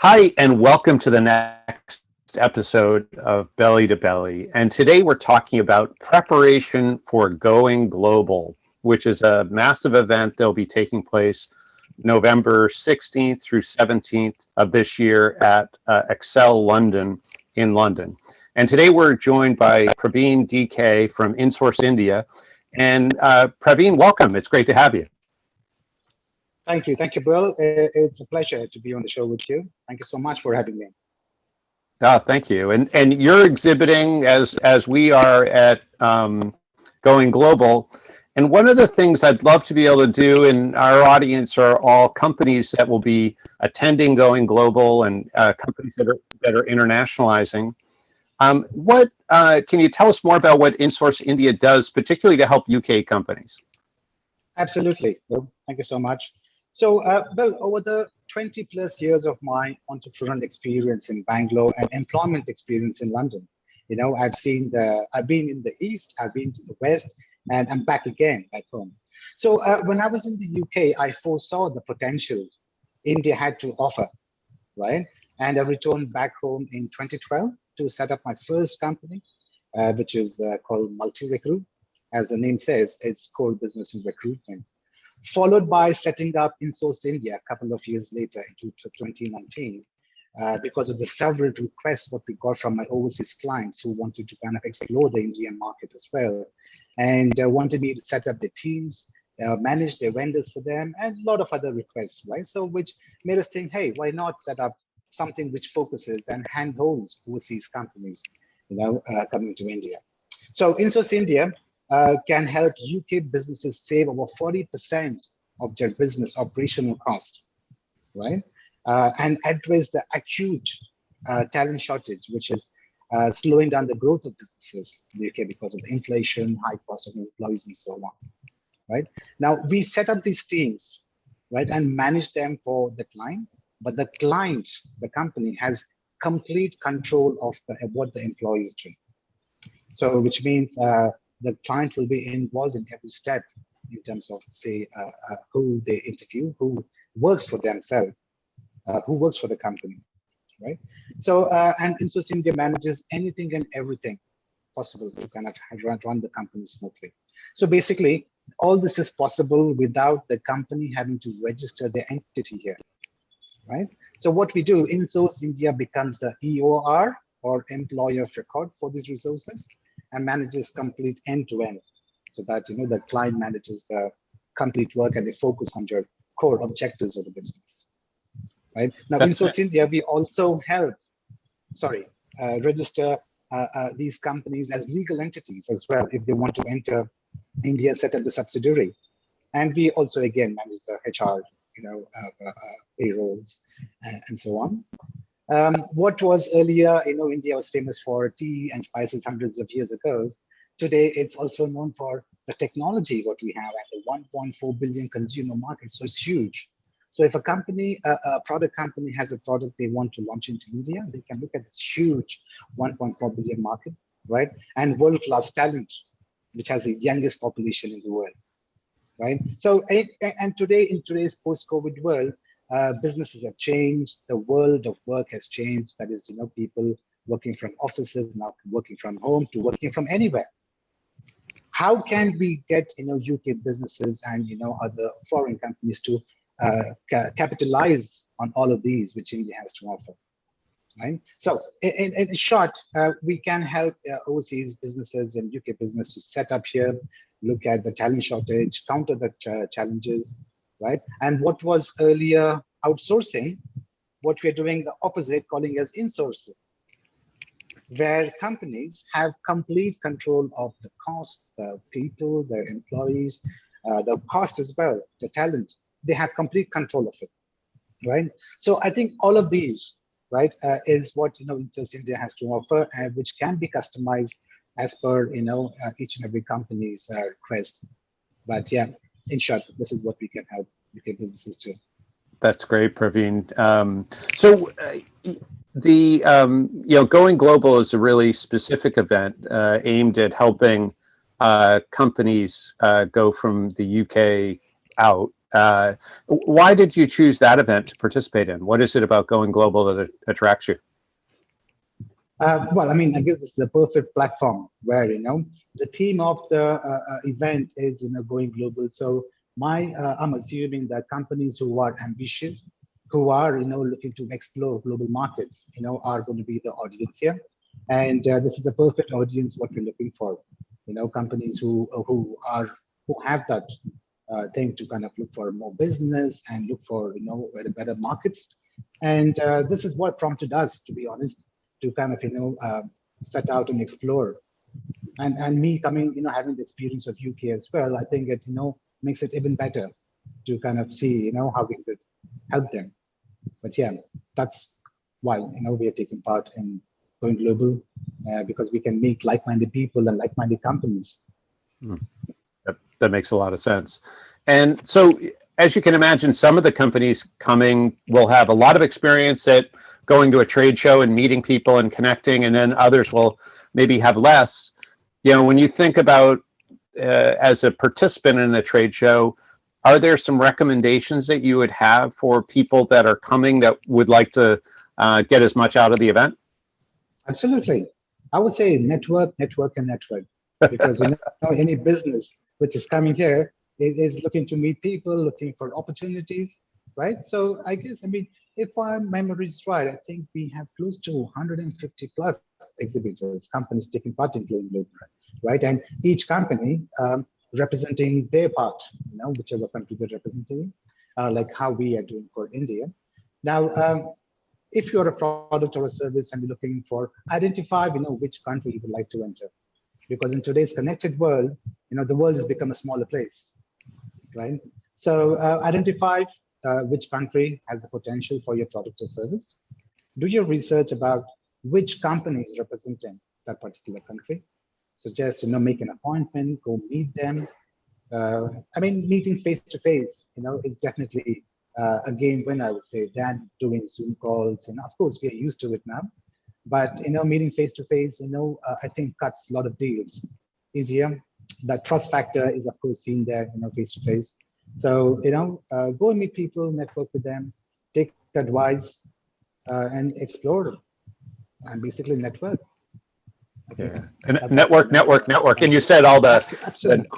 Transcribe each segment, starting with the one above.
Hi, and welcome to the next episode of Belly to Belly. And today we're talking about preparation for Going Global, which is a massive event that'll be taking place November 16th through 17th of this year at Excel London in London. And today we're joined by Praveen DK from InSource India. And Praveen, welcome. It's great to have you. Thank you, Bill. It's a pleasure to be on the show with you. Thank you so much for having me. Thank you. And you're exhibiting as we are at Going Global. And one of the things I'd love to be able to do, and our audience are all companies that will be attending Going Global and companies that are internationalizing. What can you tell us more about what InSource India does, particularly to help UK companies? Absolutely, Bill. Thank you so much. So, Bill, over the 20 plus years of my entrepreneurial experience in Bangalore and employment experience in London, I've been in the East, I've been to the West, and I'm back again at home. So when I was in the UK, I foresaw the potential India had to offer, right? And I returned back home in 2012 to set up my first company, which is called Multi-Recruit. As the name says, it's core business in recruitment. Followed by setting up InSource India a couple of years later into 2019, because of the several requests what we got from my overseas clients who wanted to kind of explore the Indian market as well, and wanted me to set up the teams, manage their vendors for them, and a lot of other requests, right? So which made us think, hey, why not set up something which focuses and handholds overseas companies, coming to India. So InSource India can help UK businesses save over 40% of their business operational cost, right? And address the acute talent shortage, which is slowing down the growth of businesses in the UK because of the inflation, high cost of employees, and so on, right? Now, we set up these teams, right, and manage them for the client, but the client, the company, has complete control of what the employees do. So, which means the client will be involved in every step in terms of, say, who they interview, who works for themselves, who works for the company, right? So, and InSource India manages anything and everything possible to kind of run the company smoothly. So basically, all this is possible without the company having to register their entity here, right? So what we do, InSource India becomes the EOR or employer of record for these resources, and manages complete end-to-end, so that the client manages the complete work and they focus on your core objectives of the business. Right now, InSource India, we also help, register these companies as legal entities as well if they want to enter India, set up the subsidiary, and we also again manage the HR, payrolls and so on. What was earlier, India was famous for tea and spices hundreds of years ago. Today, it's also known for the technology what we have and the 1.4 billion consumer market. So it's huge. So if a company, a product company has a product they want to launch into India, they can look at this huge 1.4 billion market, right? And world-class talent, which has the youngest population in the world, right? So, and today, in today's post-COVID world, businesses have changed, the world of work has changed. That is, people working from offices, now working from home, to working from anywhere. How can we get UK businesses and other foreign companies to capitalize on all of these which India has to offer, right? So in short, we can help overseas businesses and UK business to set up here, look at the talent shortage, counter the challenges, right? And what was earlier outsourcing, what we're doing the opposite, calling as insourcing, where companies have complete control of the cost, the people, their employees, the cost as well, the talent. They have complete control of it, right? So I think all of these, right, is what InSource India has to offer, and which can be customized as per each and every company's request. But yeah, in short, this is what we can help UK businesses do. That's great, Praveen. So the Going Global is a really specific event aimed at helping companies go from the UK out Why did you choose that event to participate in? What is it about going global that attracts you? Well, I mean, I guess this is the perfect platform where, the theme of the event is, going global. So I'm assuming that companies who are ambitious, who are, looking to explore global markets, are going to be the audience here. And this is the perfect audience what we're looking for. Companies who have that thing to kind of look for more business and look for, better markets. And this is what prompted us, to be honest, to kind of set out and explore, and me coming having the experience of UK as well. I think it makes it even better to kind of see how we could help them. But yeah, that's why we are taking part in going global, because we can meet like-minded people and like-minded companies. That makes a lot of sense. And so, as you can imagine, some of the companies coming will have a lot of experience at going to a trade show and meeting people and connecting, and then others will maybe have less. When you think about as a participant in a trade show, are there some recommendations that you would have for people that are coming that would like to get as much out of the event? Absolutely. I would say network, and network, because any business which is coming here is looking to meet people, looking for opportunities, right? So I guess, if my memory is right, I think we have close to 150 plus exhibitors, companies taking part in Going Global, right? And each company representing their part, whichever country they're representing, like how we are doing for India. Now, if you're a product or a service and you're looking for, identify, which country you would like to enter. Because in today's connected world, the world has become a smaller place, right? So identify which country has the potential for your product or service. Do your research about which company is representing that particular country. So just make an appointment, go meet them. Meeting face to face, is definitely a game win, I would say, than doing Zoom calls. And of course, we are used to it now. But meeting face to face, I think cuts a lot of deals easier. That trust factor is, of course, seen there, face to face. So go and meet people, network with them, take advice, and explore them, and basically network. Yeah. And network. And you said all the absolutely.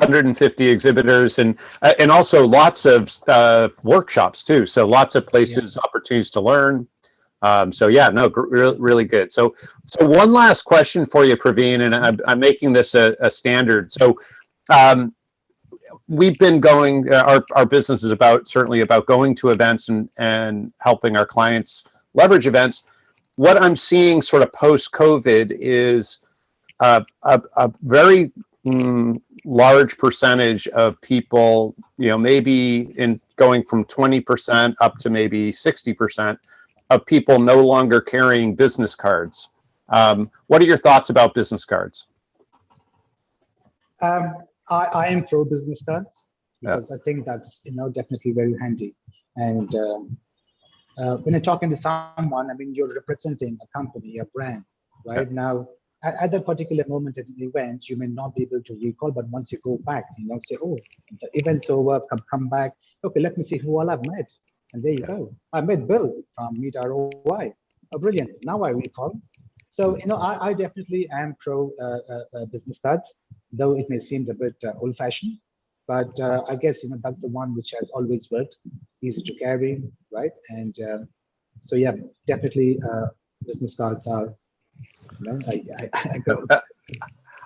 150 exhibitors and also lots of workshops too. So lots of places, opportunities to learn. Really good. So one last question for you, Praveen, and I'm making this a standard. So we've been going, our business is certainly about going to events and helping our clients leverage events. What I'm seeing sort of post-COVID is a very large percentage of people, maybe in going from 20% up to maybe 60% of people no longer carrying business cards. What are your thoughts about business cards? I am pro business cards because I think that's definitely very handy. And when you're talking to someone, you're representing a company, a brand, right? Now, at that particular moment at the event, you may not be able to recall, but once you go back, say, oh, the event's over, come back. Okay, let me see who all I've met. And there you go. I met Bill from Meet ROI. Oh, brilliant. Now I recall. So, I definitely am pro business cards, though it may seem a bit old-fashioned. But I guess, that's the one which has always worked, easy to carry, right? And so, yeah, definitely business cards are, I go.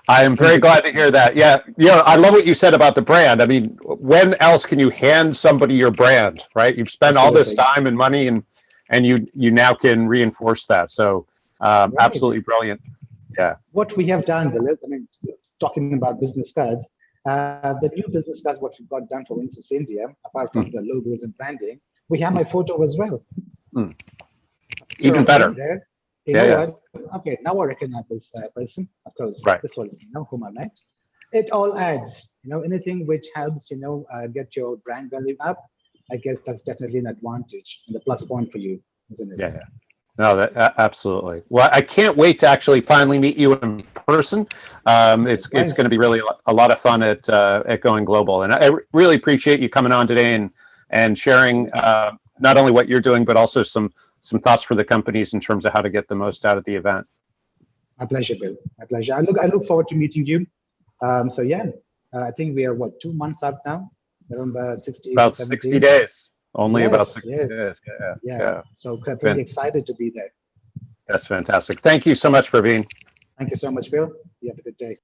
I am very glad to hear that. Yeah, I love what you said about the brand. When else can you hand somebody your brand, right? You've spent all this time and money, and you now can reinforce that. So absolutely brilliant. Yeah. What we have done, Dilip, talking about business cards, the new business cards, what we've got done for Insis India, apart from the logos and branding, we have my photo as well. Even better. There. You know what? Okay, now I recognize this person. Of course, this was whom I met. It all adds, anything which helps, get your brand value up. I guess that's definitely an advantage and a plus point for you, isn't it? Yeah. No, absolutely. Well, I can't wait to actually finally meet you in person. It's Nice. going to be really a lot of fun at Going Global, and I really appreciate you coming on today and sharing not only what you're doing, but also some thoughts for the companies in terms of how to get the most out of the event. My pleasure, Bill. My pleasure. I look forward to meeting you. So yeah, I think we are what, 2 months out now, around 60 About to 70. 60 days. Only about Yes, 60 yes. days. Yeah. So pretty excited to be there. That's fantastic. Thank you so much, Praveen. Thank you so much, Bill. You have a good day.